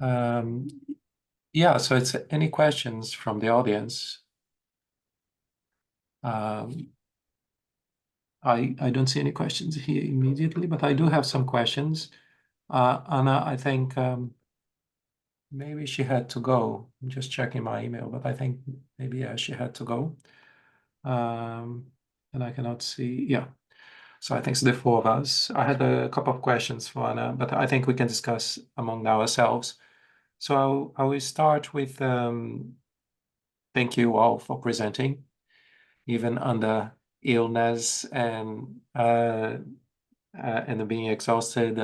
Um, yeah, so it's any questions from the audience. I don't see any questions here immediately, but I do have some questions. Anna, I think maybe she had to go. I'm just checking my email, but I think maybe, yeah, she had to go. And I cannot see, yeah. So I think it's the four of us. I had a couple of questions for Anna, but I think we can discuss among ourselves. So I will start with thank you all for presenting, even under illness and being exhausted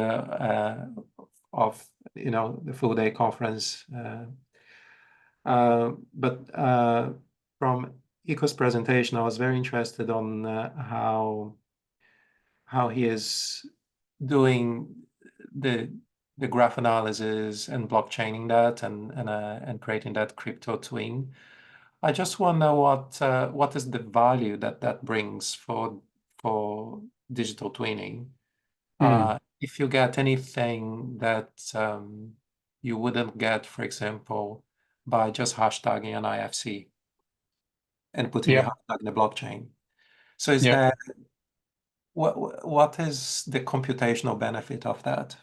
of the full day conference. But from Iko's presentation, I was very interested on how he is doing the graph analysis and blockchaining that and creating that crypto twin. I just wonder what is the value that brings for digital twinning. If you get anything that you wouldn't get, for example, by just hashtagging an IFC and putting the Yeah. hashtag in the blockchain. So is Yeah. there what is the computational benefit of that?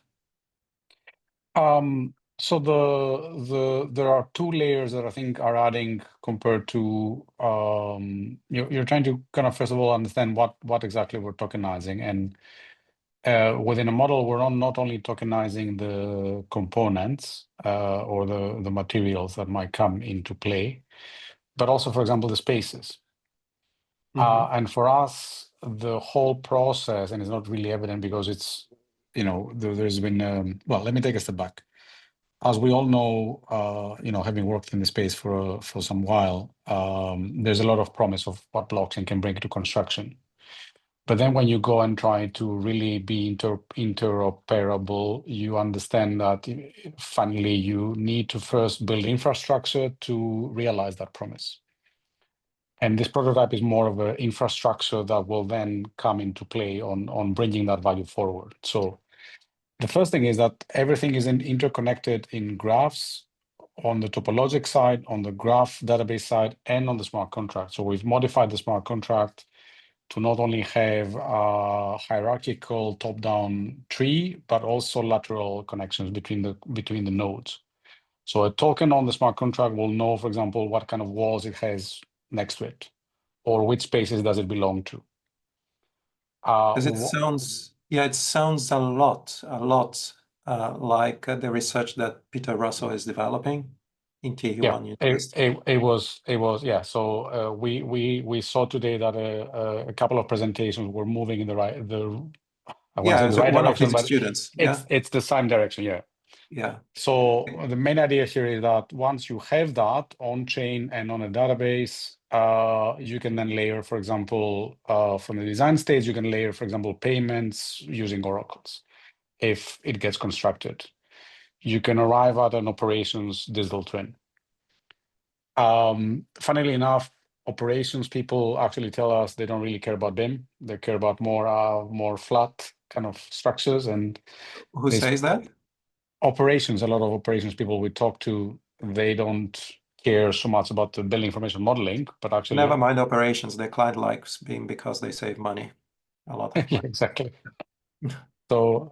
So there are two layers that I think are adding compared to you're trying to kind of first of all understand what exactly we're tokenizing, and within a model we're not only tokenizing the components or the materials that might come into play, but also, for example, the spaces. And for us, the whole process, and it's not really evident because it's, there's been, well, let me take a step back. As we all know, having worked in the space for some while, there's a lot of promise of what blockchain can bring to construction. But then when you go and try to really be interoperable, you understand that finally you need to first build infrastructure to realize that promise. And this prototype is more of an infrastructure that will then come into play on bringing that value forward. So the first thing is that everything is interconnected in graphs on the topologic side, on the graph database side, and on the smart contract. So we've modified the smart contract to not only have a hierarchical top-down tree, but also lateral connections between the nodes. So a token on the smart contract will know, for example, what kind of walls it has next to it, or which spaces does it belong to. Because it sounds a lot like the research that Peter Russell is developing in Tijuana University. It was yeah. So we saw today that a couple of presentations were moving in I want to say the right one of direction, his but students. Yeah. it's the same direction. Yeah. Yeah. So the main idea here is that once you have that on chain and on a database, you can then layer, for example, from the design stage, you can layer, for example, payments using oracles if it gets constructed. You can arrive at an operations digital twin. Funnily enough, operations people actually tell us they don't really care about BIM. They care about more flat kind of structures. And who says that? Operations, a lot of operations people we talk to, they don't care so much about the building information modeling, but actually Never mind operations. The client likes BIM because they save money, a lot of yeah, money. exactly. So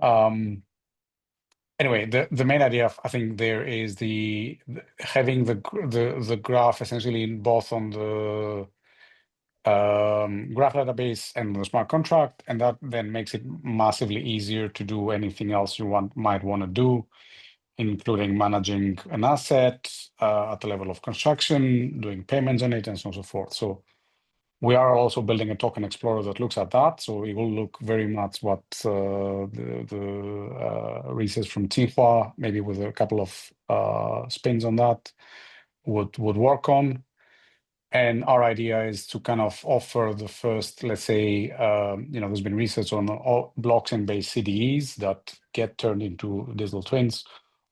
anyway, the main idea I think there is having the graph essentially both on the graph database and the smart contract, and that then makes it massively easier to do anything else you might want to do, including managing an asset at the level of construction, doing payments on it, and so on and so forth. So we are also building a token explorer that looks at that. So it will look very much what the research from Tsinghua, maybe with a couple of spins on that, would work on. And our idea is to kind of offer the first, let's say, there's been research on blockchain-based CDEs that get turned into digital twins,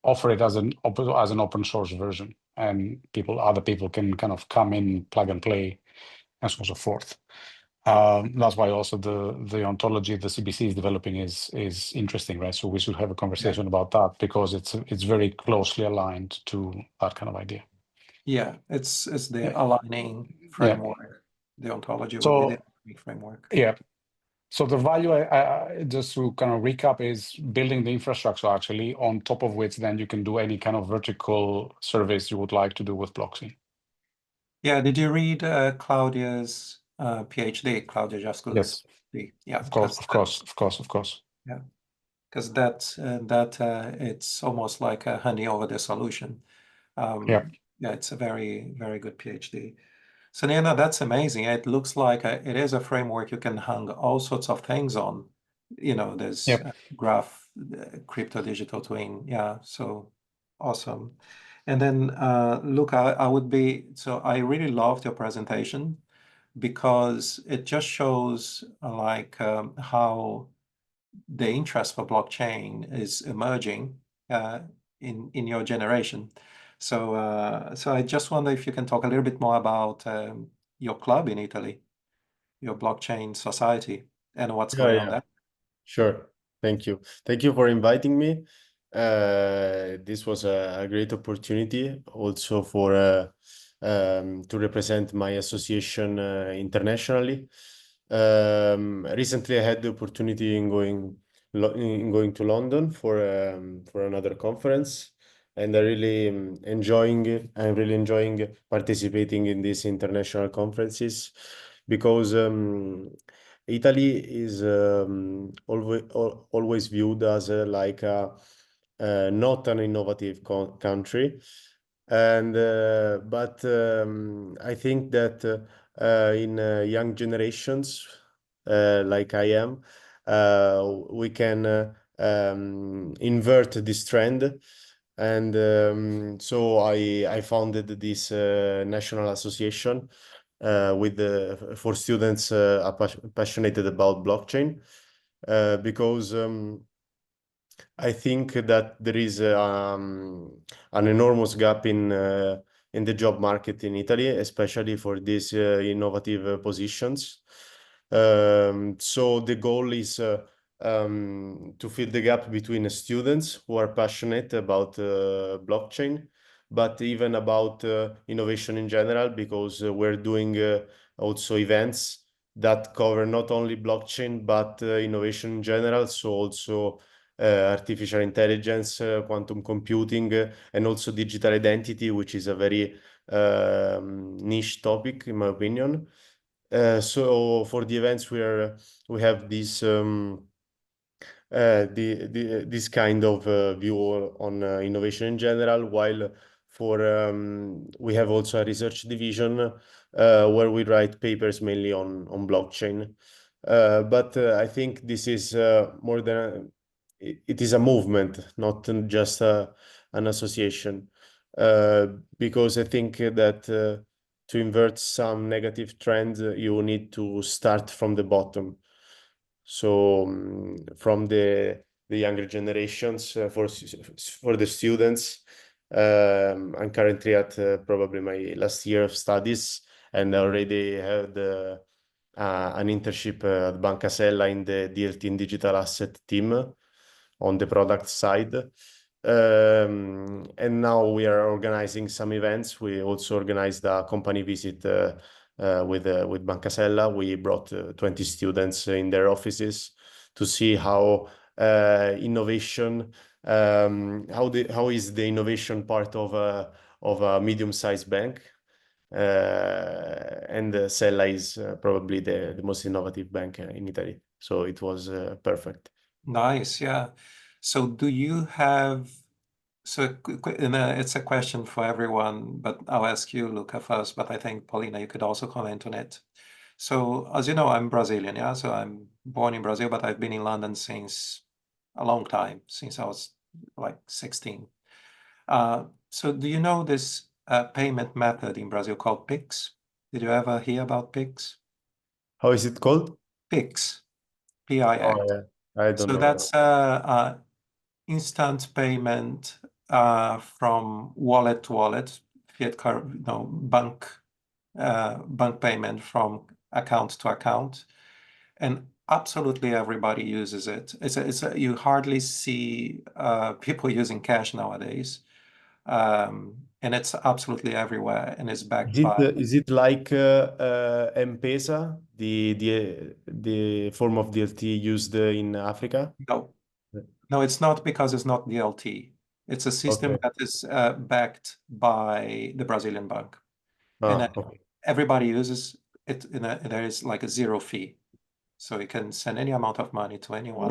offer it as an open source version, and other people can kind of come in, plug and play, and so on and so forth. That's why also the ontology the CBC is developing is interesting, right? So we should have a conversation about that because it's very closely aligned to that kind of idea. Yeah, it's the Yeah. aligning framework. The ontology would be the So aligning framework. yeah. So the value, I just to kind of recap, is building the infrastructure actually on top of which then you can do any kind of vertical service you would like to do with blockchain. Yeah, did you read Claudia's PhD, Claudia Jaskul's Yes, PhD? Yeah, of course, of course, of course, of course. yeah, because it's almost like a honey over the solution. Yeah. Yeah, it's a very, very good PhD. So Nina, that's amazing. It looks like it is a framework you can hang all sorts of things on. You know, there's Yep. graph, crypto digital twin. Yeah, so awesome. And then look, I really loved your presentation because it just shows how the interest for blockchain is emerging uh, in your generation. So I just wonder if you can talk a little bit more about your club in Italy, your blockchain society, and what's Yeah, going on yeah, there. sure. Thank you. Thank you for inviting me. This was a great opportunity also for to represent my association internationally. Recently, I had the opportunity in going to London for another conference, and I'm really enjoying participating in these international conferences because Italy is always viewed as like not an innovative country, and but I think that in young generations like I am, we can invert this trend. And so I founded this national association for students passionate about blockchain because I think that there is an enormous gap in the job market in Italy, especially for these innovative positions. So the goal is to fill the gap between students who are passionate about blockchain, but even about innovation in general, because we're doing also events that cover not only blockchain, but innovation in general. So also artificial intelligence, quantum computing, and also digital identity, which is a very niche topic, in my opinion. So for the events we have this kind of view on innovation in general, while we have also a research division where we write papers mainly on blockchain. But I think this is more than it is a movement, not just an association, because I think that to invert some negative trends, you need to start from the bottom. So from the younger generations, for the students, I'm currently at probably my last year of studies, and I already had an internship at Banca Sella in the DLT digital asset team on the product side. And now we are organizing some events. We also organized a company visit with Banca Sella. We brought 20 students in their offices to see how innovation, how is the innovation part of a medium-sized bank. And Sella is probably the most innovative bank in Italy. So it was perfect. Nice, yeah. So do you have, and it's a question for everyone, but I'll ask you, Luca, first, but I think, Paulina, you could also comment on it. So as you know, I'm Brazilian, yeah? So I'm born in Brazil, but I've been in London since a long time, since I was like 16. So do you know this payment method in Brazil called Pix? Did you ever hear about Pix? How is it called? Pix, Oh, P-I-X. yeah. I don't So know. that's instant payment from wallet to wallet, bank payment from account to account, and absolutely everybody uses it. You hardly see people using cash nowadays, and it's absolutely everywhere, and it's backed by. Is it like M-Pesa, the form of DLT used in Africa? No, no, it's not, because it's not DLT. It's a system Okay. that is backed by the Brazilian bank, and Okay. everybody uses it. There is like a zero fee, so you can send any amount of money to I mean, anyone.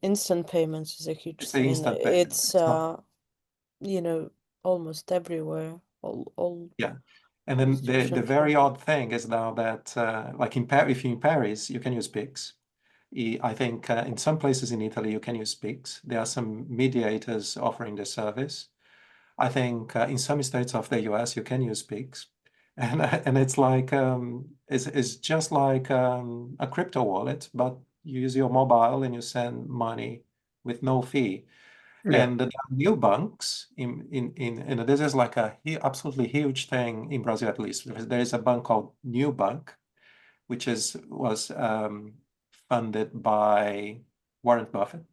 instant payments is a huge It's an thing. instant payment. It's It's not, you know, almost everywhere. All yeah. And then the institutions. very odd thing is now that like in Paris, if you're in Paris, you can use Pix. I think in some places in Italy you can use Pix. There are some mediators offering the service. I think in some states of the US you can use Pix, and it's like it's just like a crypto wallet, but you use your mobile and you send money with no fee. Yeah. And the new banks and this is like a absolutely huge thing in Brazil, at least. There is a bank called Nubank, which was funded by Warren Buffett.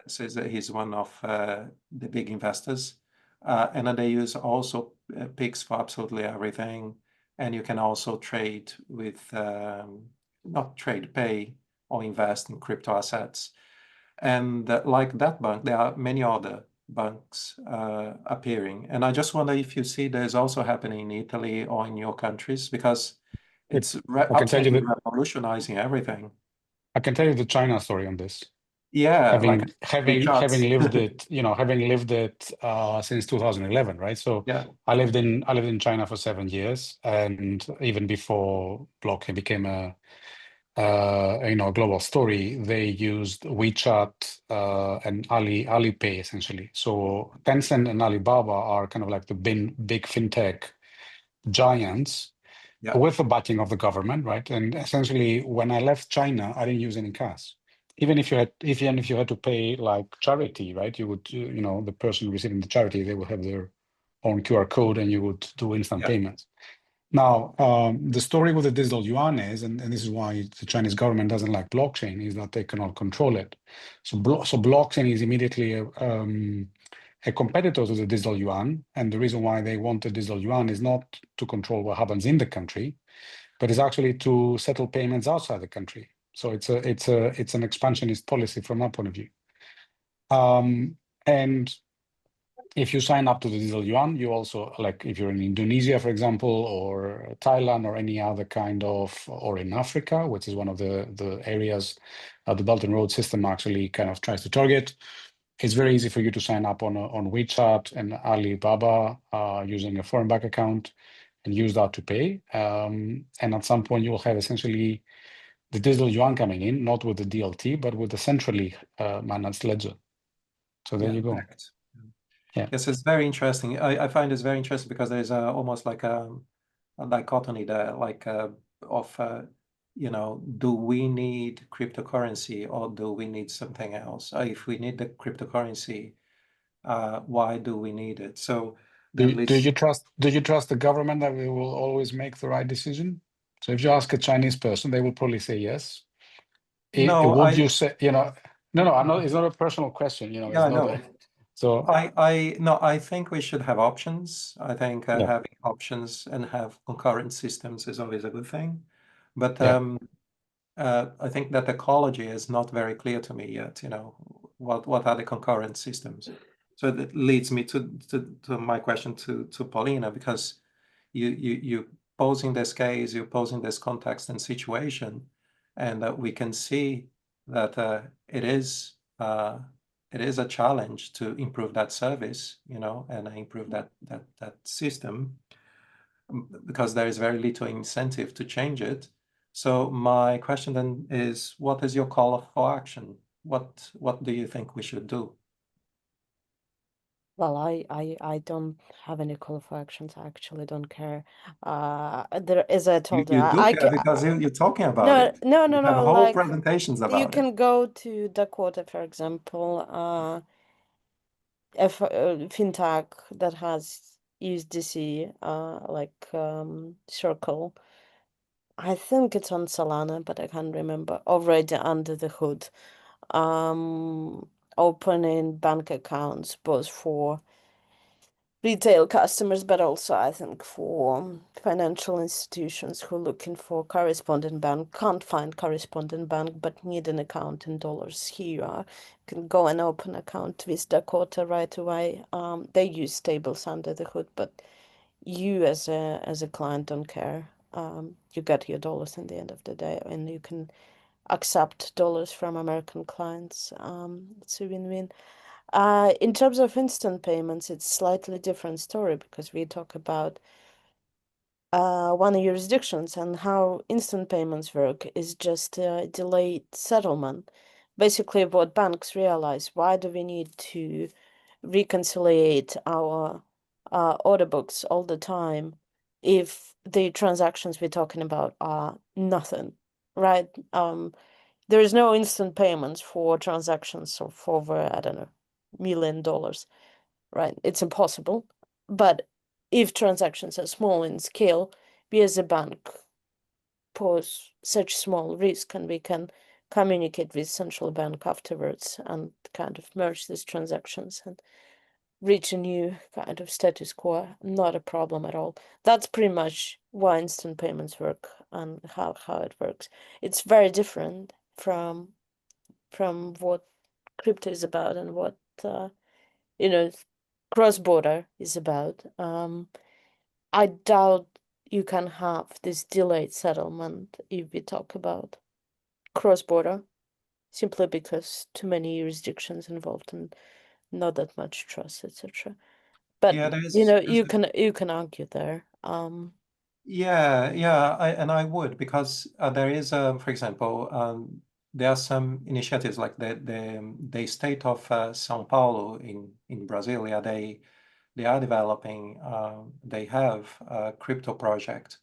So he's one of the big investors. And then they use also Pix for absolutely everything. And you can also trade with, not trade, pay or invest in crypto assets. And like that bank, there are many other banks appearing. And I just wonder if you see there's also happening in Italy or in your countries, because it's I can tell you absolutely that revolutionizing everything. I can tell you the China story on this. Yeah, like having WeChat. lived it, having lived it since 2011, right? So Yeah, I lived in China for 7 years, and even before blockchain became a global story, they used WeChat and Alipay essentially. So Tencent and Alibaba are kind of like the big fintech giants yeah, with the backing of the government, right? And essentially, when I left China, I didn't use any cash. Even if you had to pay like charity, right? You would, the person receiving the charity, they would have their own QR code, and you would do instant yeah, payments. Now, the story with the digital yuan is, and this is why the Chinese government doesn't like blockchain, is that they cannot control it. So blockchain is immediately a competitor to the digital yuan, and the reason why they want the digital yuan is not to control what happens in the country, but is actually to settle payments outside the country. So it's an expansionist policy from that point of view. And if you sign up to the digital yuan, you also, like if you're in Indonesia, for example, or Thailand, or any other kind of, or in Africa, which is one of the areas the Belt and Road system actually kind of tries to target, it's very easy for you to sign up on WeChat and Alibaba using a foreign bank account and use that to pay. And at some point, you will have essentially the digital yuan coming in, not with the DLT, but with the centrally managed ledger. So there you go. correct. Yeah. Yes, it's very interesting. I find this very interesting because there's almost like a dichotomy there, like do we need cryptocurrency or do we need something else? If we need the cryptocurrency, why do we need it? So Do you trust the government that we will always make the right decision? So if you ask a Chinese person, they will probably say yes. No, Would you say, no, I'm not, it's not a personal question, yeah, it's I not know. So I think we should have options. I think Yeah. having options and have concurrent systems is always a good thing. But Yeah. I think that ecology is not very clear to me yet. What are the concurrent systems? So that leads me to my question to Paulina, because you posing this case, you're posing this context and situation, and we can see that it is a challenge to improve that service, and improve that system, because there is very little incentive to change it. So my question then is, what is your call for action? What do you think we should do? Well, I don't have any call for actions. I actually don't care. There, as I told you, You do I care can. because you're talking about No, it. no, You no, have no. whole Like presentations you about it. can go to Dakota, for example, a fintech that has USDC, like Circle. I think it's on Solana, but I can't remember. Already under the hood. Opening bank accounts both for retail customers, but also I think for financial institutions who are looking for correspondent bank, can't find correspondent bank, but need an account in dollars. Here you are. You can go and open account with Dakota right away. They use stables under the hood, but you as a client don't care. You get your dollars in the end of the day, and you can accept dollars from American clients. It's a win-win. In terms of instant payments, it's slightly different story because we talk about one jurisdictions, and how instant payments work is just delayed settlement. Basically, what banks realize, why do we need to reconciliate our order books all the time if the transactions we're talking about are nothing, right? There is no instant payments for transactions of over, I don't know, $1 million, right? It's impossible. But if transactions are small in scale, we as a bank pose such small risk, and we can communicate with central bank afterwards and kind of merge these transactions and reach a new kind of status quo. Not a problem at all. That's pretty much why instant payments work and how it works. It's very different from what crypto is about and what you know cross-border is about. I doubt you can have this delayed settlement if we talk about cross-border, simply because too many jurisdictions involved and not that much trust, etc. But Yeah, you can argue there. yeah, I would, because there is, for example, there are some initiatives like the state of São Paulo in Brasilia. They are developing. They have a crypto project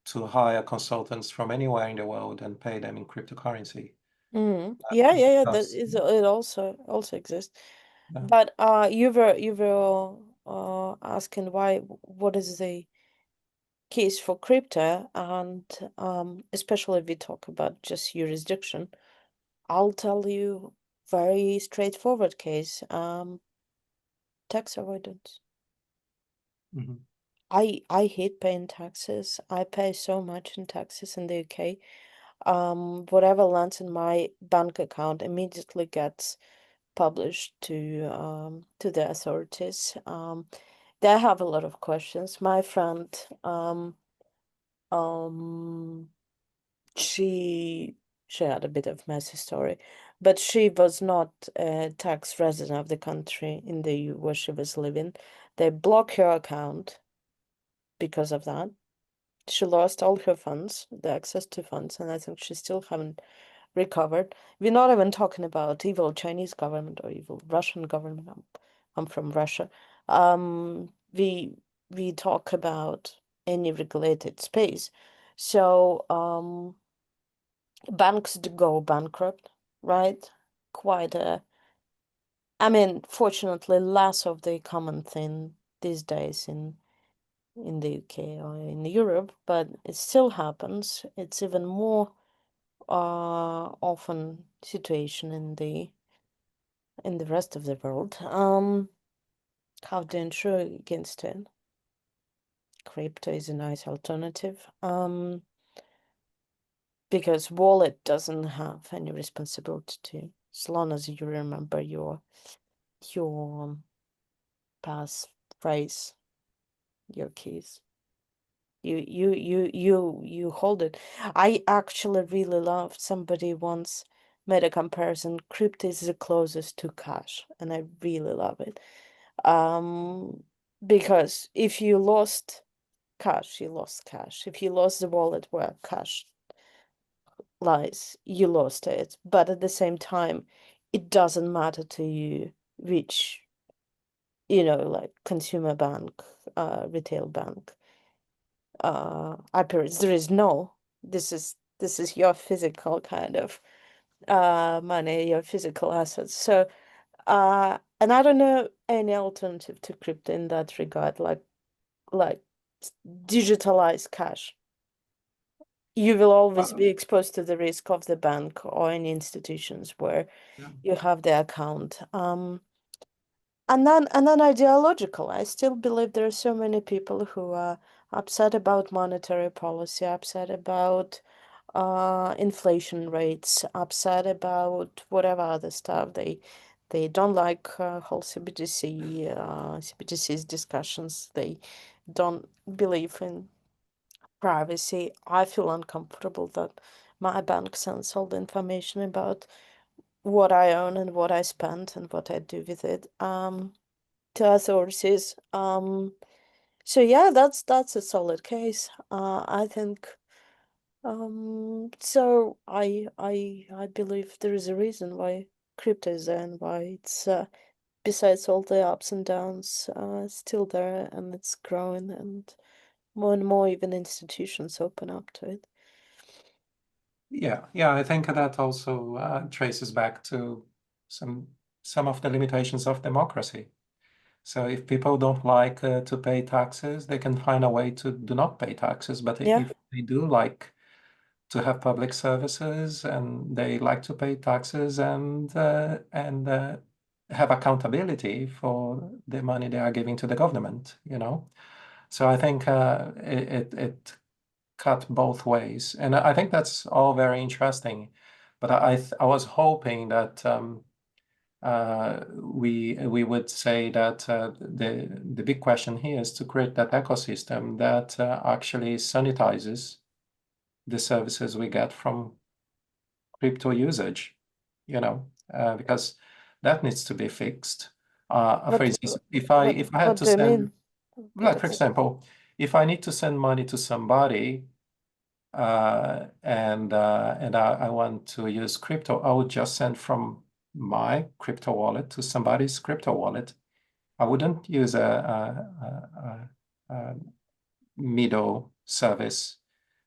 to hire consultants from anywhere in the world and pay them in cryptocurrency. Yeah. That Because- is, it also exists. Yeah. But you were asking what is the case for crypto, and especially if we talk about just jurisdiction, I'll tell you very straightforward case. Tax avoidance. Mhm. I hate paying taxes. I pay so much in taxes in the UK. Whatever lands in my bank account immediately gets published to the authorities. They have a lot of questions. My friend, she had a bit of messy story, but she was not a tax resident of the country in the EU where she was living. They blocked her account because of that. She lost all her funds, the access to funds, and I think she still haven't recovered. We're not even talking about evil Chinese government or evil Russian government. I'm from Russia. We talk about any regulated space. So banks do go bankrupt, right? I mean, fortunately, less of the common thing these days in the UK or in Europe, but it still happens. It's even more often situation in the rest of the world. How to insure against it? Crypto is a nice alternative. Because wallet doesn't have any responsibility to, as long as you remember your passphrase, your keys. You hold it. I actually really loved, somebody once made a comparison. Crypto is the closest to cash, and I really love it. Because if you lost cash, you lost cash. If you lost the wallet where cash lies, you lost it. But at the same time, it doesn't matter to you which, like consumer bank, retail bank operates. There is this is your physical kind of money, your physical assets. So and I don't know any alternative to crypto in that regard, like digitalized cash. you will always Well, be exposed to the risk of the bank or any institutions where yeah. you have the account. And then ideological. I still believe there are so many people who are upset about monetary policy, upset about inflation rates, upset about whatever other stuff. They don't like whole CBDC's discussions. They don't believe in privacy. I feel uncomfortable that my bank sends all the information about what I own and what I spend and what I do with it to authorities. So yeah, that's a solid case. I think so I believe there is a reason why crypto is there and why it's besides all the ups and downs still there, and it's growing, and more even institutions open up to it. Yeah, I think that also traces back to some of the limitations of democracy. So if people don't like to pay taxes, they can find a way to do not pay taxes. But Yeah. if they do like to have public services and they like to pay taxes and have accountability for the money they are giving to the government, So I think it cut both ways, and I think that's all very interesting. But I was hoping that we would say that the big question here is to create that ecosystem that actually sanitizes the services we get from crypto usage, because that needs to be fixed. For instance, if I had What to do you send, mean? like for example, if I need to send money to somebody and I want to use crypto, I would just send from my crypto wallet to somebody's crypto wallet. I wouldn't use a middle service,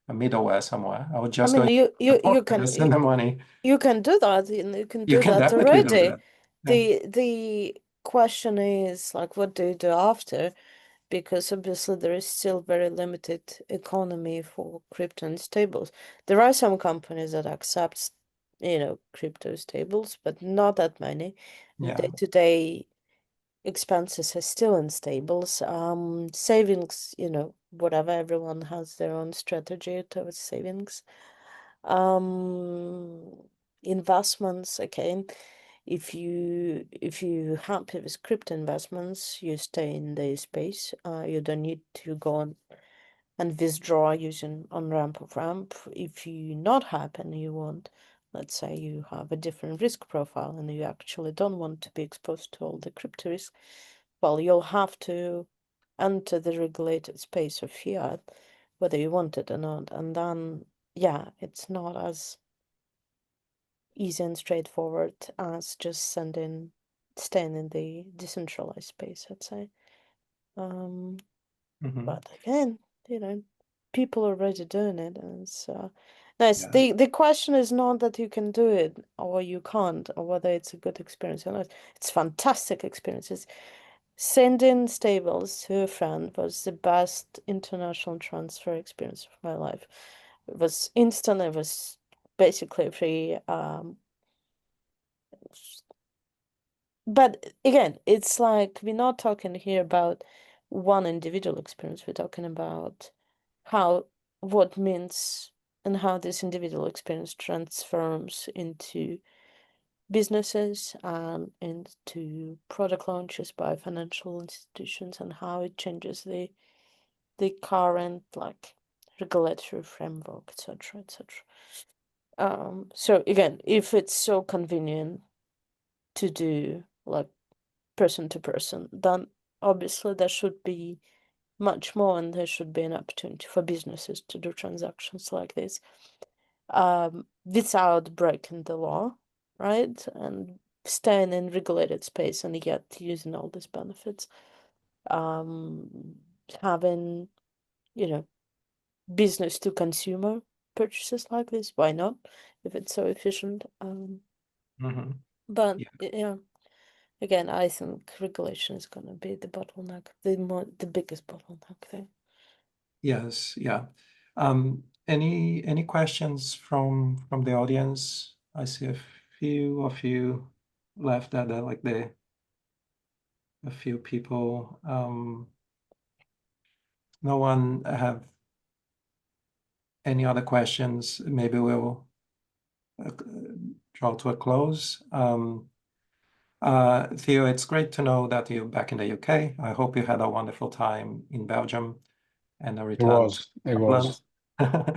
a middleware somewhere. I would I just mean, go you and can send the money. you can do that, and you can You do can that definitely do already. that. Yeah. The question is like, what do you do after? Because obviously there is still very limited economy for crypto and stables. There are some companies that accept, crypto stables, but not that many. Yeah. Day-to-day expenses are still in stables. Savings, whatever, everyone has their own strategy towards savings. Investments, again, if you happy with crypto investments, you stay in the space. You don't need to go on and withdraw using on-ramp or ramp. If you're not happy and you want, let's say you have a different risk profile and you actually don't want to be exposed to all the crypto risk, well, you'll have to enter the regulated space of fiat, whether you want it or not. And then, yeah, it's not as easy and straightforward as just staying in the decentralized space, I'd say. But again, people are already doing it, and it's nice. Yeah. The question is not that you can do it or you can't, or whether it's a good experience or not. It's fantastic experiences. Sending stables to a friend was the best international transfer experience of my life. It was instant. It was basically free. But again, it's like we're not talking here about one individual experience. We're talking about what means and how this individual experience transforms into businesses and into product launches by financial institutions, and how it changes the current like regulatory framework, etc., etc. So again, if it's so convenient to do like person to person, then obviously there should be much more, and there should be an opportunity for businesses to do transactions like this without breaking the law, right? And staying in regulated space and yet using all these benefits. Having, business to consumer purchases like this, why not? If it's so efficient. But yeah, again, I think regulation is going to be the bottleneck, the biggest bottleneck there. Yes, yeah. Any questions from the audience? I see a few of you left that are like a few people. No one have any other questions? Maybe we'll draw to a close. Theo, it's great to know that you're back in the UK. I hope you had a wonderful time in Belgium and a return to It was. Luca,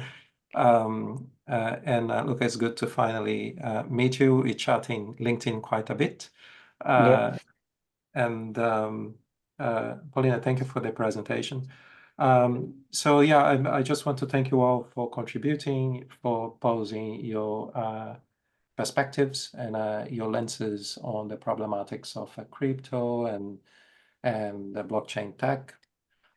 it's good to finally meet you. We chat in LinkedIn quite a bit. Yeah. Paulina, thank you for the presentation. So yeah, I just want to thank you all for contributing, for posing your perspectives and your lenses on the problematics of crypto and the blockchain tech.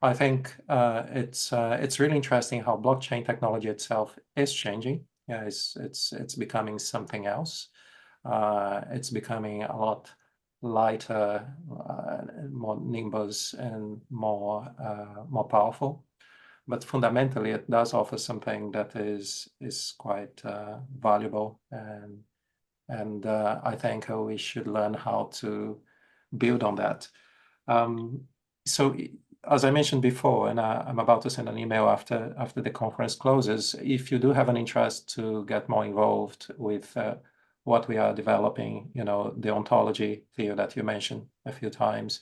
I think it's really interesting how blockchain technology itself is changing. Yeah, it's becoming something else. It's becoming a lot lighter, more nimbus, and more powerful. But fundamentally, it does offer something that is quite valuable, and I think we should learn how to build on that. So as I mentioned before, and I'm about to send an email after the conference closes, if you do have an interest to get more involved with what we are developing, the ontology theory that you mentioned a few times,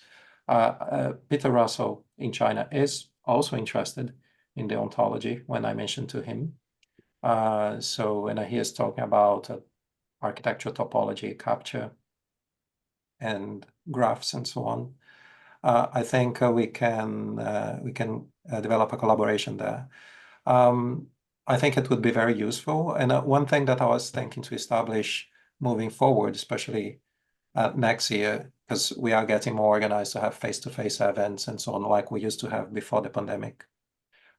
Peter Russell in China is also interested in the ontology when I mentioned to him. When he is talking about architecture, topology, capture, and graphs and so on, I think we can develop a collaboration there. I think it would be very useful. And one thing that I was thinking to establish moving forward, especially next year, because we are getting more organized to have face-to-face events and so on, like we used to have before the pandemic.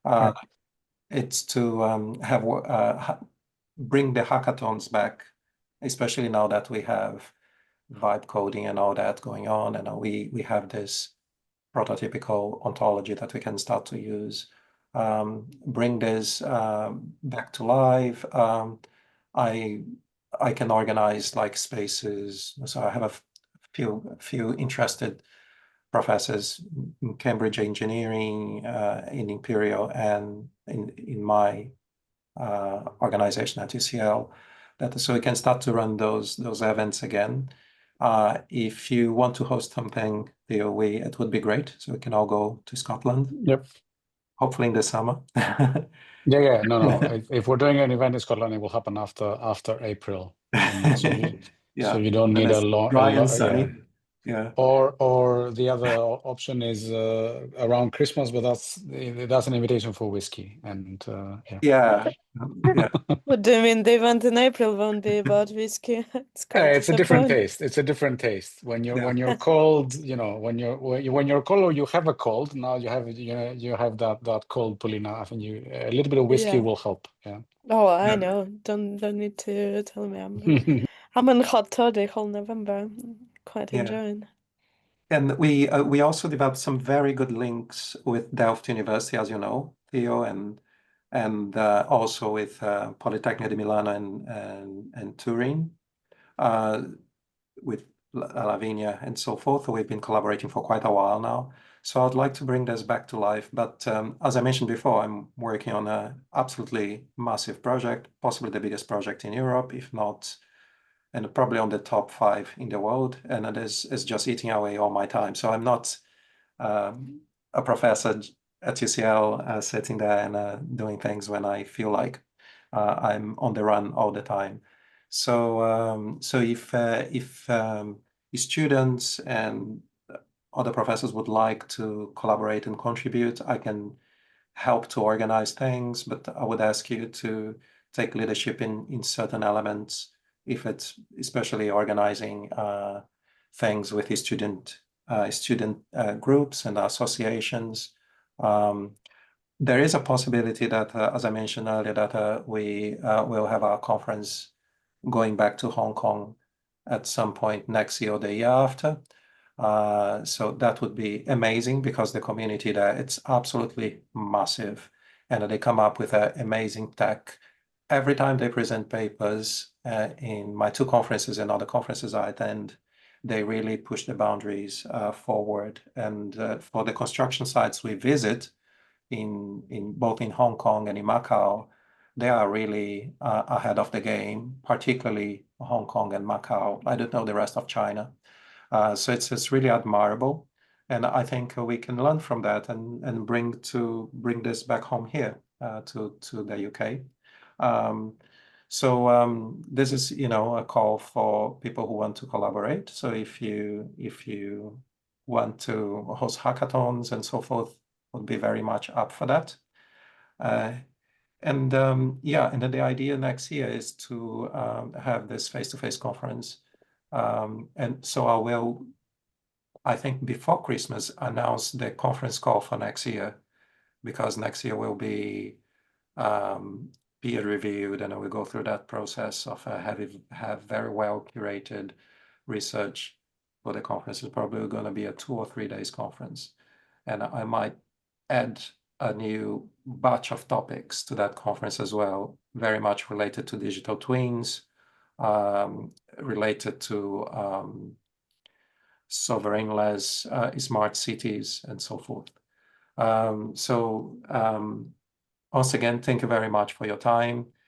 Right. It's to bring the hackathons back, especially now that we have vibe coding and all that going on, and we have this prototypical ontology that we can start to use. Bring this back to life. I can organize like spaces. So I have a few interested professors in Cambridge Engineering, in Imperial, and in my organization at UCL, so we can start to run those events again. If you want to host something, Theo, it would be great. So we can all go to Scotland. Yep. Hopefully in the summer. Yeah. No. If we're doing an event in Scotland, it will happen after April. So you don't need a long. Dry and sunny. Yeah. Or the other option is around Christmas, but that's an invitation for whiskey, and yeah. What do you mean? The event in April won't be about whiskey? It's a different taste. It's a different taste. When you're cold, when you're cold or you have a cold. Now you have that cold, Paulina. I think a little bit of whiskey will help. Yeah. Oh, I know. Don't need to tell me. I'm in hot toddy whole November. Quite enjoying. And we also developed some very good links with Delft University, as you know, Theo, and also with Politecnico di Milano and Turin, with Lavinia and so forth. We've been collaborating for quite a while now. So I'd like to bring this back to life. But as I mentioned before, I'm working on an absolutely massive project, possibly the biggest project in Europe, if not, and probably on the top 5 in the world. And it is just eating away all my time. So I'm not a professor at UCL sitting there and doing things when I feel like. I'm on the run all the time. So if students and other professors would like to collaborate and contribute, I can help to organize things, but I would ask you to take leadership in certain elements, if it's especially organizing things with the student groups and associations. There is a possibility that, as I mentioned earlier, that we will have our conference going back to Hong Kong at some point next year or the year after. So that would be amazing, because the community there, it's absolutely massive. and they come up with amazing tech. Every time they present papers in my 2 conferences and other conferences I attend, they really push the boundaries forward. And for the construction sites we visit, in both in Hong Kong and in Macau, they are really ahead of the game, particularly Hong Kong and Macau. I don't know the rest of China. So it's really admirable. And I think we can learn from that and bring this back home here to the UK. So this is, a call for people who want to collaborate. So if you want to host hackathons and so forth, would be very much up for that. And then the idea next year is to have this face-to-face conference. And so I think before Christmas, announce the conference call for next year, because next year will be peer reviewed, and we'll go through that process of have very well curated research for the conference. It's probably going to be a 2 or 3 days conference, and I might add a new batch of topics to that conference as well, very much related to digital twins, related to sovereign-less smart cities, and so forth. Once again, thank you very much for your time.